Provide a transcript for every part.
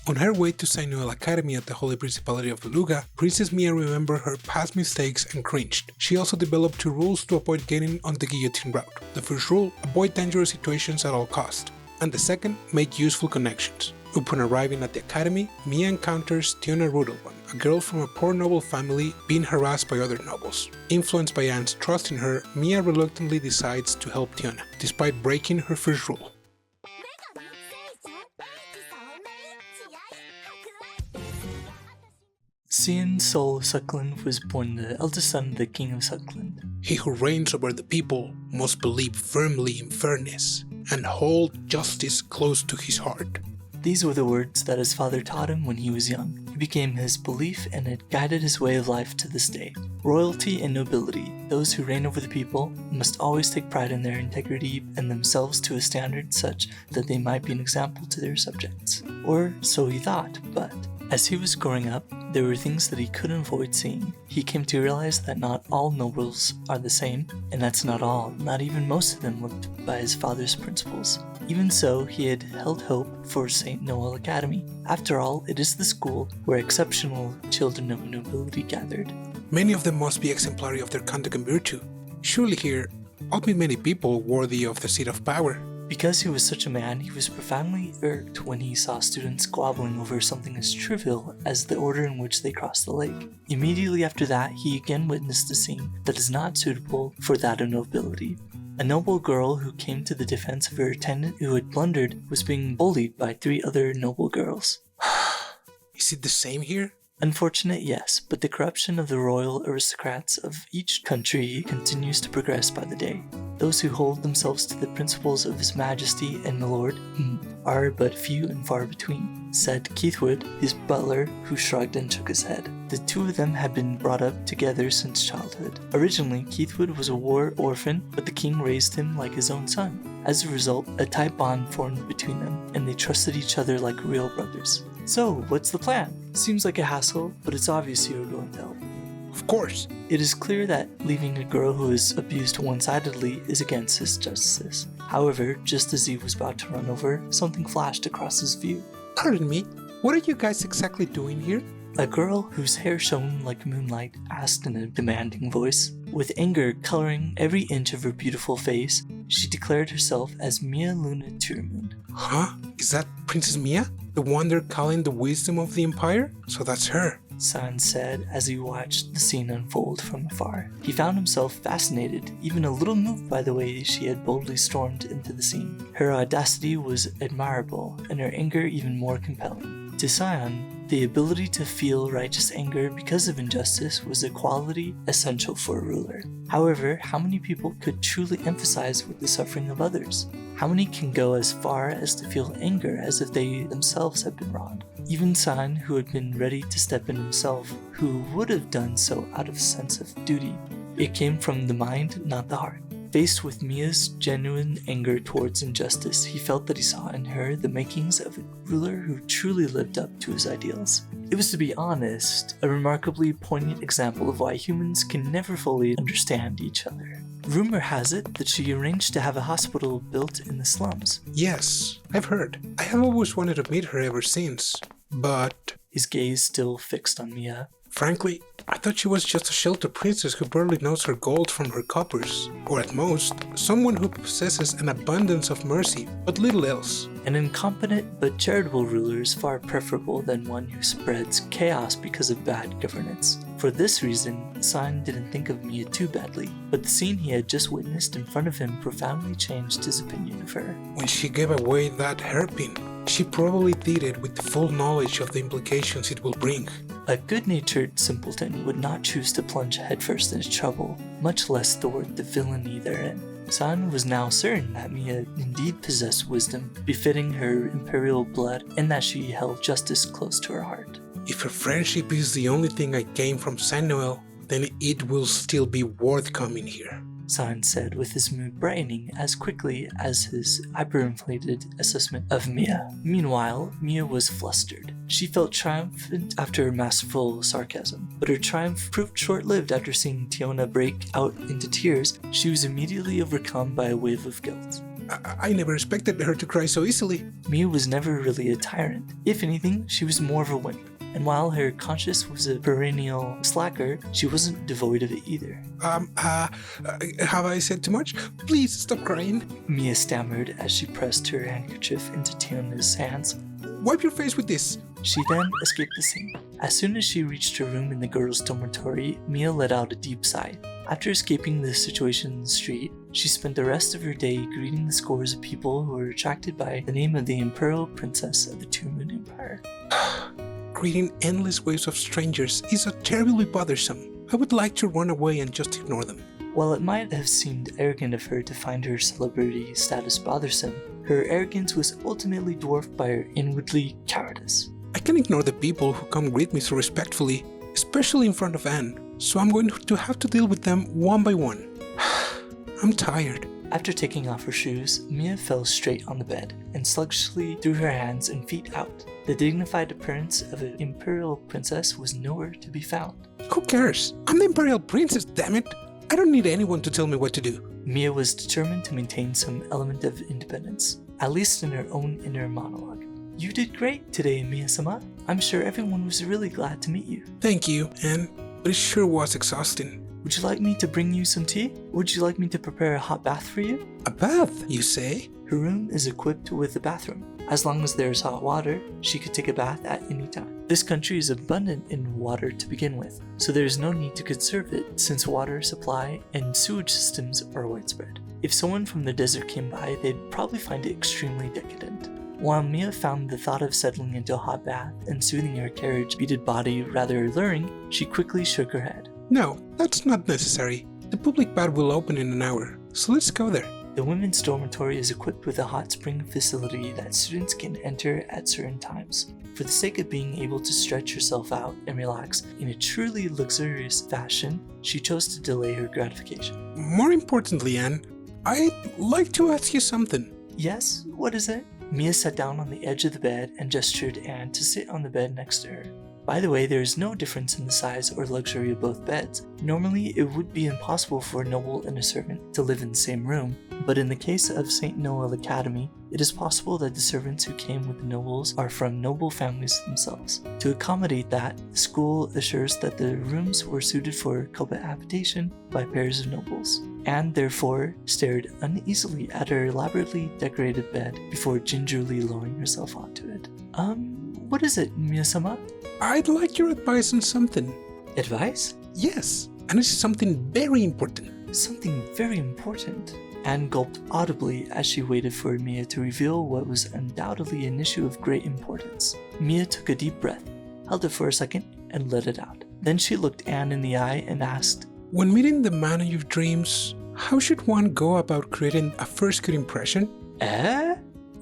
On her way to Saint Noel Academy at the Holy Principality of Beluga, Princess Mia remembered her past mistakes and cringed. She also developed 2 rules to avoid getting on the guillotine route. The first rule, avoid dangerous situations at all costs. And the second, make useful connections. Upon arriving at the academy, Mia encounters Tiona Rudelman, a girl from a poor noble family being harassed by other nobles. Influenced by Anne's trust in her, Mia reluctantly decides to help Tiona, despite breaking her first rule. Sion Sol Suckland was born the eldest son of the King of Suckland. He who reigns over the people must believe firmly in fairness and hold justice close to his heart. These were the words that his father taught him when he was young. It became his belief and it guided his way of life to this day. Royalty and nobility, those who reign over the people, must always take pride in their integrity and themselves to a standard such that they might be an example to their subjects. Or so he thought, but as he was growing up, there were things that he couldn't avoid seeing. He came to realize that not all nobles are the same, and that's not all, not even most of them lived by his father's principles. Even so, he had held hope for St. Noel Academy. After all, it is the school where exceptional children of nobility gathered. Many of them must be exemplary of their conduct and virtue. Surely here ought be many people worthy of the seat of power. Because he was such a man, he was profoundly irked when he saw students squabbling over something as trivial as the order in which they crossed the lake. Immediately after that, he again witnessed a scene that is not suitable for that of nobility. A noble girl who came to the defense of her attendant who had blundered was being bullied by 3 other noble girls. Is it the same here? Unfortunate, yes, but the corruption of the royal aristocrats of each country continues to progress by the day. Those who hold themselves to the principles of His Majesty and my Lord are but few and far between, said Keithwood, his butler, who shrugged and shook his head. The 2 of them had been brought up together since childhood. Originally, Keithwood was a war orphan, but the king raised him like his own son. As a result, a tight bond formed between them, and they trusted each other like real brothers. So, what's the plan? Seems like a hassle, but it's obvious you're going to help. Of course. It is clear that leaving a girl who is abused one-sidedly is against his justice. However, just as he was about to run over, something flashed across his view. Pardon me, what are you guys exactly doing here? A girl whose hair shone like moonlight asked in a demanding voice. With anger coloring every inch of her beautiful face, she declared herself as Mia Luna Tearmoon. Huh? Is that Princess Mia? The one they're calling the wisdom of the Empire? So that's her. San said as he watched the scene unfold from afar. He found himself fascinated, even a little moved by the way she had boldly stormed into the scene. Her audacity was admirable, and her anger even more compelling. To Sion, the ability to feel righteous anger because of injustice was a quality essential for a ruler. However, how many people could truly empathize with the suffering of others? How many can go as far as to feel anger as if they themselves had been wronged? Even San, who had been ready to step in himself, who would have done so out of a sense of duty. It came from the mind, not the heart. Faced with Mia's genuine anger towards injustice, he felt that he saw in her the makings of a ruler who truly lived up to his ideals. It was, to be honest, a remarkably poignant example of why humans can never fully understand each other. Rumor has it that she arranged to have a hospital built in the slums. Yes, I've heard. I have always wanted to meet her ever since, but... His gaze still fixed on Mia. Frankly, I thought she was just a sheltered princess who barely knows her gold from her coppers, or at most, someone who possesses an abundance of mercy, but little else. An incompetent but charitable ruler is far preferable than one who spreads chaos because of bad governance. For this reason, San didn't think of Mia too badly, but the scene he had just witnessed in front of him profoundly changed his opinion of her. When she gave away that hairpin, she probably did it with the full knowledge of the implications it will bring. A good-natured simpleton would not choose to plunge headfirst into trouble, much less thwart the villainy therein. San was now certain that Mia indeed possessed wisdom befitting her imperial blood and that she held justice close to her heart. If her friendship is the only thing I gain from Saint Noel, then it will still be worth coming here, San said with his mood brightening as quickly as his hyperinflated assessment of Mia. Meanwhile, Mia was flustered. She felt triumphant after her masterful sarcasm, but her triumph proved short-lived after seeing Tiona break out into tears. She was immediately overcome by a wave of guilt. I never expected her to cry so easily. Mia was never really a tyrant. If anything, she was more of a wimp. And while her conscience was a perennial slacker, she wasn't devoid of it either. Have I said too much? Please stop crying. Mia stammered as she pressed her handkerchief into Tiona's hands. Wipe your face with this. She then escaped the scene. As soon as she reached her room in the girls' dormitory, Mia let out a deep sigh. After escaping the situation in the street, she spent the rest of her day greeting the scores of people who were attracted by the name of the Imperial Princess of the Tearmoon Empire. Greeting endless waves of strangers is so terribly bothersome. I would like to run away and just ignore them. While it might have seemed arrogant of her to find her celebrity status bothersome, her arrogance was ultimately dwarfed by her inwardly cowardice. I can ignore the people who come greet me so respectfully, especially in front of Anne, so I'm going to have to deal with them one by one. I'm tired. After taking off her shoes, Mia fell straight on the bed and sluggishly threw her hands and feet out. The dignified appearance of an imperial princess was nowhere to be found. Who cares? I'm the imperial princess, damn it! I don't need anyone to tell me what to do. Mia was determined to maintain some element of independence, at least in her own inner monologue. You did great today, Mia-sama. I'm sure everyone was really glad to meet you. Thank you, Anne, but it sure was exhausting. Would you like me to bring you some tea? Would you like me to prepare a hot bath for you? A bath, you say? Her room is equipped with a bathroom. As long as there's hot water, she could take a bath at any time. This country is abundant in water to begin with, so there is no need to conserve it since water supply and sewage systems are widespread. If someone from the desert came by, they'd probably find it extremely decadent. While Mia found the thought of settling into a hot bath and soothing her carriage-beaded body rather alluring, she quickly shook her head. No, that's not necessary. The public bath will open in an hour, so let's go there. The women's dormitory is equipped with a hot spring facility that students can enter at certain times. For the sake of being able to stretch herself out and relax in a truly luxurious fashion, she chose to delay her gratification. More importantly, Anne, I'd like to ask you something. Yes? What is it? Mia sat down on the edge of the bed and gestured Anne to sit on the bed next to her. By the way, there is no difference in the size or luxury of both beds. Normally, it would be impossible for a noble and a servant to live in the same room, but in the case of St. Noel Academy, it is possible that the servants who came with the nobles are from noble families themselves. To accommodate that, the school assures that the rooms were suited for cohabitation by pairs of nobles. Anne therefore stared uneasily at her elaborately decorated bed before gingerly lowering herself onto it. What is it, Mia-sama? I'd like your advice on something. Advice? Yes, and it's something very important. Something very important. Anne gulped audibly as she waited for Mia to reveal what was undoubtedly an issue of great importance. Mia took a deep breath, held it for a second, and let it out. Then she looked Anne in the eye and asked, When meeting the man of your dreams, how should one go about creating a first good impression?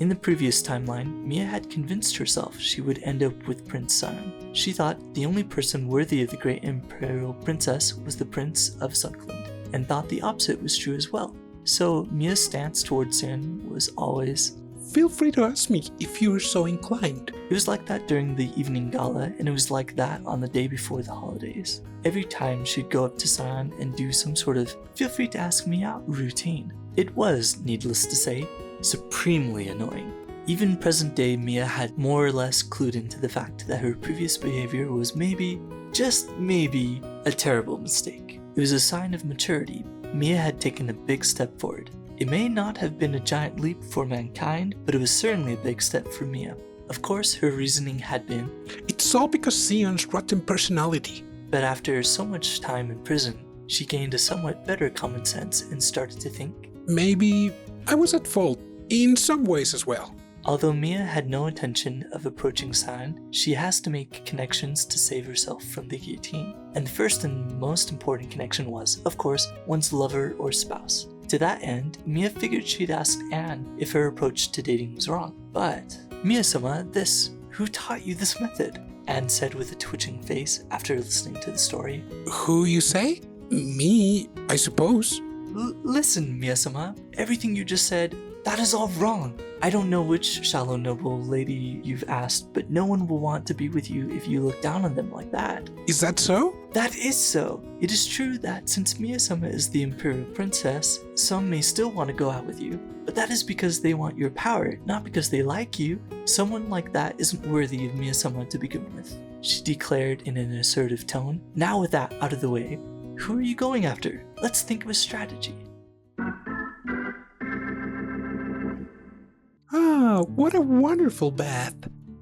In the previous timeline, Mia had convinced herself she would end up with Prince Sun. She thought the only person worthy of the great imperial princess was the Prince of Suckland, and thought the opposite was true as well. So Mia's stance towards Sun was always, Feel free to ask me if you are so inclined. It was like that during the evening gala, and it was like that on the day before the holidays. Every time she'd go up to San and do some sort of feel free to ask me out routine. It was, needless to say, supremely annoying. Even present day Mia had more or less clued into the fact that her previous behavior was maybe, just maybe, a terrible mistake. It was a sign of maturity. Mia had taken a big step forward. It may not have been a giant leap for mankind, but it was certainly a big step for Mia. Of course, her reasoning had been, It's all because Sion's rotten personality. But after so much time in prison, she gained a somewhat better common sense and started to think, Maybe I was at fault in some ways as well. Although Mia had no intention of approaching San, she has to make connections to save herself from the guillotine. And the first and most important connection was, of course, one's lover or spouse. To that end, Mia figured she'd ask Anne if her approach to dating was wrong. But, Mia-sama, who taught you this method? Anne said with a twitching face after listening to the story. Who you say? Me, I suppose. Listen, Mia-sama, everything you just said, That is all wrong. I don't know which shallow noble lady you've asked, but no one will want to be with you if you look down on them like that. Is that so? That is so. It is true that since Miya-sama is the Imperial Princess, some may still want to go out with you. But that is because they want your power, not because they like you. Someone like that isn't worthy of Miya-sama to begin with, she declared in an assertive tone. Now with that out of the way, who are you going after? Let's think of a strategy. Ah, what a wonderful bath.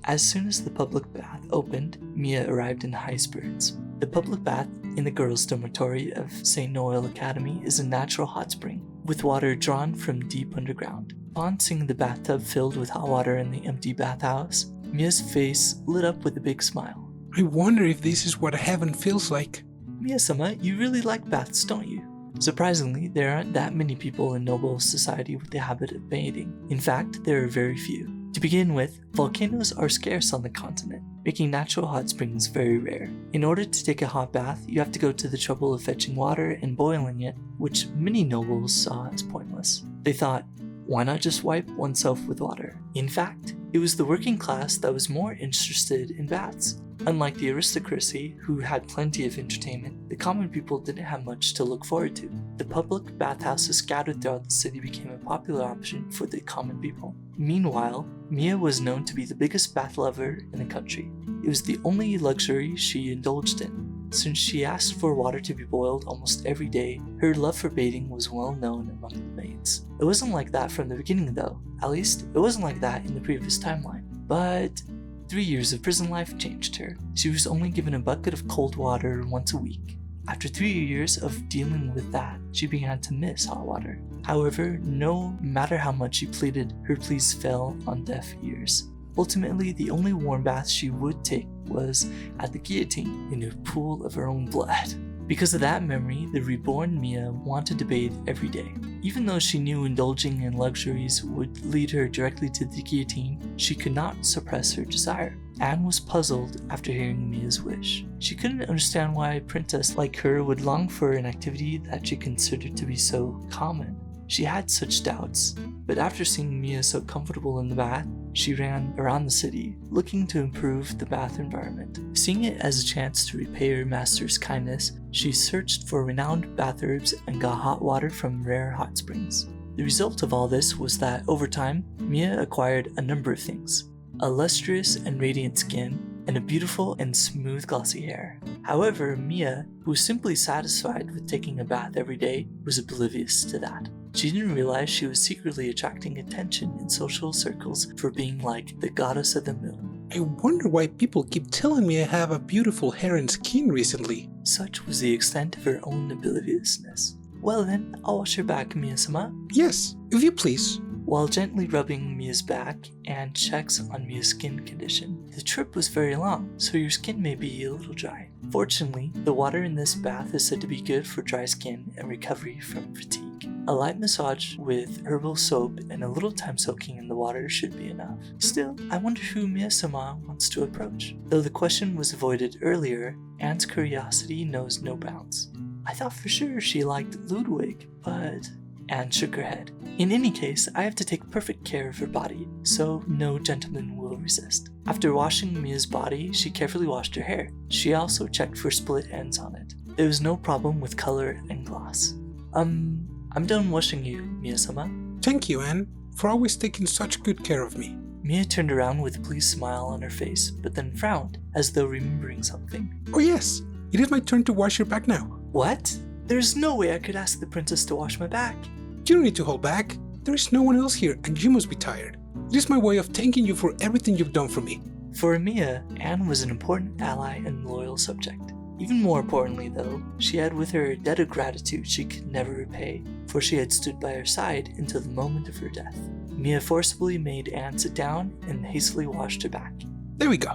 As soon as the public bath opened, Mia arrived in high spirits. The public bath in the girls' dormitory of St. Noel Academy is a natural hot spring, with water drawn from deep underground. Upon seeing the bathtub filled with hot water in the empty bathhouse, Mia's face lit up with a big smile. I wonder if this is what heaven feels like. Miya-sama, you really like baths, don't you? Surprisingly, there aren't that many people in noble society with the habit of bathing. In fact, there are very few. To begin with, volcanoes are scarce on the continent, making natural hot springs very rare. In order to take a hot bath, you have to go to the trouble of fetching water and boiling it, which many nobles saw as pointless. They thought, why not just wipe oneself with water? In fact, it was the working class that was more interested in baths. Unlike the aristocracy, who had plenty of entertainment, the common people didn't have much to look forward to. The public bathhouses scattered throughout the city became a popular option for the common people. Meanwhile, Mia was known to be the biggest bath lover in the country. It was the only luxury she indulged in. Since she asked for water to be boiled almost every day, her love for bathing was well known among the maids. It wasn't like that from the beginning though. At least, it wasn't like that in the previous timeline. But 3 years of prison life changed her. She was only given a bucket of cold water once a week. After 3 years of dealing with that, she began to miss hot water. However, no matter how much she pleaded, her pleas fell on deaf ears. Ultimately, the only warm bath she would take was at the guillotine in a pool of her own blood. Because of that memory, the reborn Mia wanted to bathe every day. Even though she knew indulging in luxuries would lead her directly to the guillotine, she could not suppress her desire. Anne was puzzled after hearing Mia's wish. She couldn't understand why a princess like her would long for an activity that she considered to be so common. She had such doubts, but after seeing Mia so comfortable in the bath, she ran around the city, looking to improve the bath environment. Seeing it as a chance to repay her master's kindness, she searched for renowned bathherbs and got hot water from rare hot springs. The result of all this was that, over time, Mia acquired a number of things: a lustrous and radiant skin, and a beautiful and smooth glossy hair. However, Mia, who was simply satisfied with taking a bath every day, was oblivious to that. She didn't realize she was secretly attracting attention in social circles for being like the goddess of the moon. I wonder why people keep telling me I have a beautiful hair and skin recently. Such was the extent of her own obliviousness. Well then, I'll wash your back, Miya-sama. Yes, if you please. While gently rubbing Mia's back, Anne checks on Mia's skin condition. The trip was very long, so your skin may be a little dry. Fortunately, the water in this bath is said to be good for dry skin and recovery from fatigue. A light massage with herbal soap and a little time soaking in the water should be enough. Still, I wonder who Miya-sama wants to approach. Though the question was avoided earlier, Anne's curiosity knows no bounds. I thought for sure she liked Ludwig, but... Anne shook her head. In any case, I have to take perfect care of her body, so no gentleman will resist. After washing Mia's body, she carefully washed her hair. She also checked for split ends on it. There was no problem with color and gloss. I'm done washing you, Miya-sama. Thank you, Anne, for always taking such good care of me. Mia turned around with a pleased smile on her face, but then frowned, as though remembering something. Oh yes, it is my turn to wash your back now. What? There's no way I could ask the princess to wash my back. You don't need to hold back. There is no one else here, and you must be tired. It is my way of thanking you for everything you've done for me. For Mia, Anne was an important ally and loyal subject. Even more importantly though, she had with her a debt of gratitude she could never repay, for she had stood by her side until the moment of her death. Mia forcibly made Anne sit down and hastily washed her back. There we go.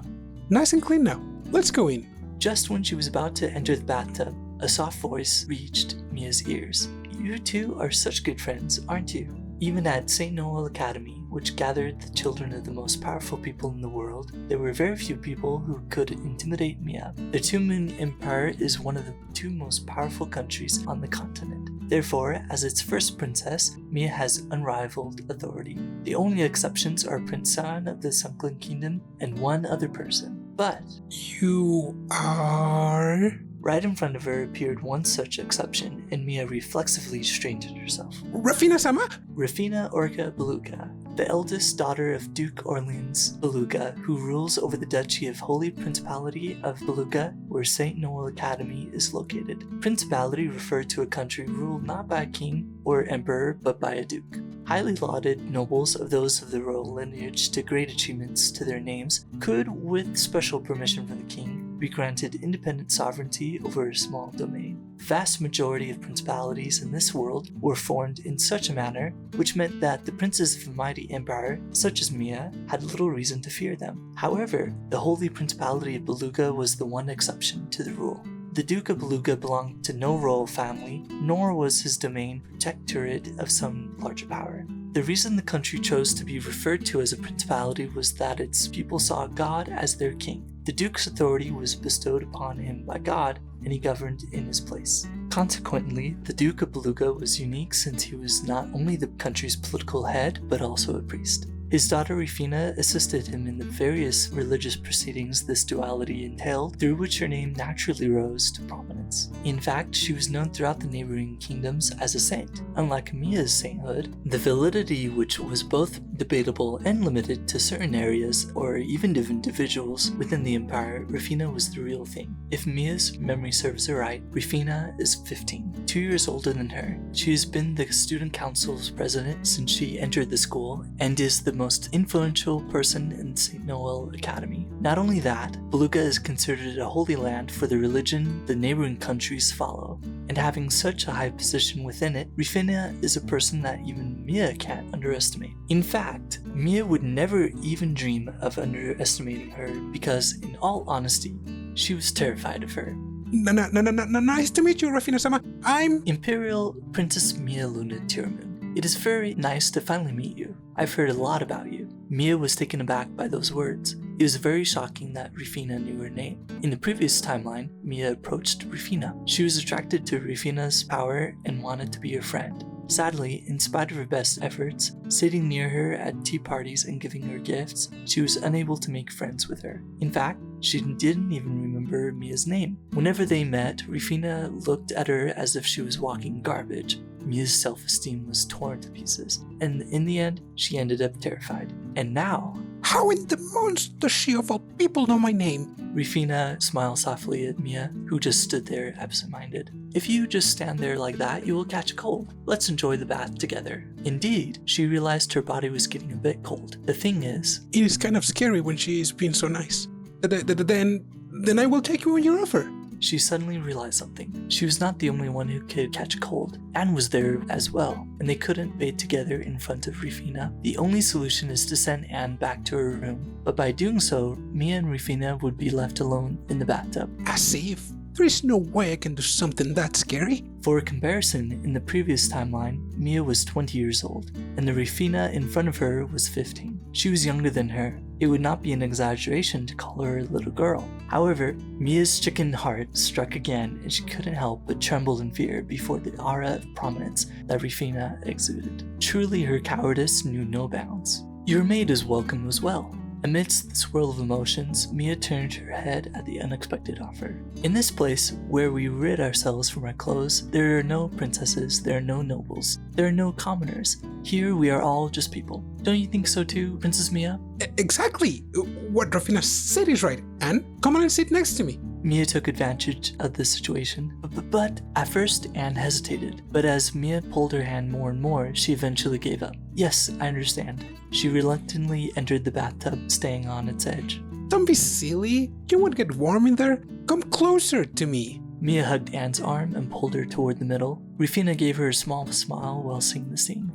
Nice and clean now. Let's go in. Just when she was about to enter the bathtub, a soft voice reached Mia's ears. You two are such good friends, aren't you? Even at St. Noel Academy, which gathered the children of the most powerful people in the world, there were very few people who could intimidate Mia. The Tearmoon Empire is one of the two most powerful countries on the continent. Therefore, as its first princess, Mia has unrivaled authority. The only exceptions are Prince San of the Sunken Kingdom and one other person. But You are... right in front of her appeared one such exception, and Mia reflexively straightened herself. Rafina-sama? Rafina Orca Beluga, the eldest daughter of Duke Orleans Beluga, who rules over the Duchy of Holy Principality of Beluga, where St. Noel Academy is located. Principality referred to a country ruled not by a king or emperor, but by a duke. Highly lauded nobles of those of the royal lineage to great achievements to their names could, with special permission from the king, be granted independent sovereignty over a small domain. The vast majority of principalities in this world were formed in such a manner, which meant that the princes of a mighty empire, such as Mia, had little reason to fear them. However, the Holy Principality of Beluga was the one exception to the rule. The Duke of Beluga belonged to no royal family, nor was his domain protectorate of some larger power. The reason the country chose to be referred to as a principality was that its people saw God as their king. The Duke's authority was bestowed upon him by God, and he governed in his place. Consequently, the Duke of Beluga was unique since he was not only the country's political head, but also a priest. His daughter Rufina assisted him in the various religious proceedings this duality entailed, through which her name naturally rose to prominence. In fact, she was known throughout the neighboring kingdoms as a saint. Unlike Mia's sainthood, the validity which was both debatable and limited to certain areas or even individuals within the empire, Rufina was the real thing. If Mia's memory serves her right, Rufina is 15, 2 years older than her. She has been the student council's president since she entered the school and is the most influential person in St. Noel Academy. Not only that, Beluga is considered a holy land for the religion the neighboring countries follow, and having such a high position within it, Rufina is a person that even Mia can't underestimate. In fact, Mia would never even dream of underestimating her because, in all honesty, she was terrified of her. Nice to meet you, Rafina-sama. I'm... Imperial Princess Mia Luna Tearmoon. It is very nice to finally meet you. I've heard a lot about you. Mia was taken aback by those words. It was very shocking that Rufina knew her name. In the previous timeline, Mia approached Rufina. She was attracted to Rufina's power and wanted to be her friend. Sadly, in spite of her best efforts, sitting near her at tea parties and giving her gifts, she was unable to make friends with her. In fact, she didn't even remember Mia's name. Whenever they met, Rufina looked at her as if she was walking garbage. Mia's self-esteem was torn to pieces, and in the end, she ended up terrified. And now... How in the moons does she of all people know my name? Rufina smiled softly at Mia, who just stood there absent-minded. If you just stand there like that, you will catch a cold. Let's enjoy the bath together. Indeed, she realized her body was getting a bit cold. The thing is... It is kind of scary when she is being so nice. Then I will take you on your offer. She suddenly realized something. She was not the only one who could catch a cold. Anne was there as well, and they couldn't bathe together in front of Rufina. The only solution is to send Anne back to her room, but by doing so, Mia and Rufina would be left alone in the bathtub. As if there is no way I can do something that scary. For a comparison, in the previous timeline, Mia was 20 years old, and the Rufina in front of her was 15. She was younger than her. It would not be an exaggeration to call her a little girl. However, Mia's chicken heart struck again, and she couldn't help but tremble in fear before the aura of prominence that Rufina exuded. Truly, her cowardice knew no bounds. Your maid is welcome as well. Amidst the swirl of emotions, Mia turned her head at the unexpected offer. In this place, where we rid ourselves from our clothes, there are no princesses, there are no nobles, there are no commoners. Here we are all just people. Don't you think so too, Princess Mia? Exactly! What Rufina said is right. Anne, come on and sit next to me. Mia took advantage of the situation, but at first Anne hesitated, but as Mia pulled her hand more and more, she eventually gave up. Yes, I understand. She reluctantly entered the bathtub, staying on its edge. Don't be silly. You won't get warm in there. Come closer to me. Mia hugged Anne's arm and pulled her toward the middle. Rufina gave her a small smile while seeing the scene.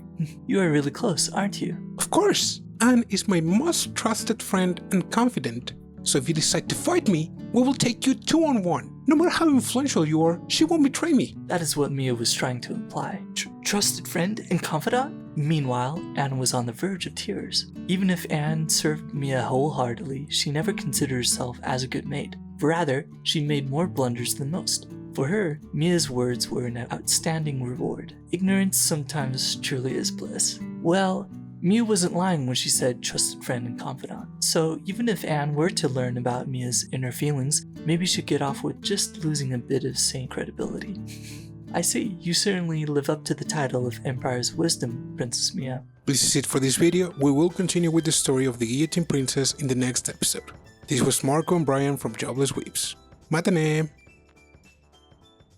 You are really close, aren't you? Of course. Anne is my most trusted friend and confidant. So if you decide to fight me, we will take you 2-on-1. No matter how influential you are, she won't betray me. That is what Mia was trying to imply. Trusted friend and confidant? Meanwhile, Anne was on the verge of tears. Even if Anne served Mia wholeheartedly, she never considered herself as a good maid. Rather, she made more blunders than most. For her, Mia's words were an outstanding reward. Ignorance sometimes truly is bliss. Well, Mia wasn't lying when she said trusted friend and confidant. So even if Anne were to learn about Mia's inner feelings, maybe she'd get off with just losing a bit of sane credibility. I see, you certainly live up to the title of Empire's Wisdom, Princess Mia. This is it for this video. We will continue with the story of the Guillotine Princess in the next episode. This was Marco and Brian from Jobless Weeps. Matane!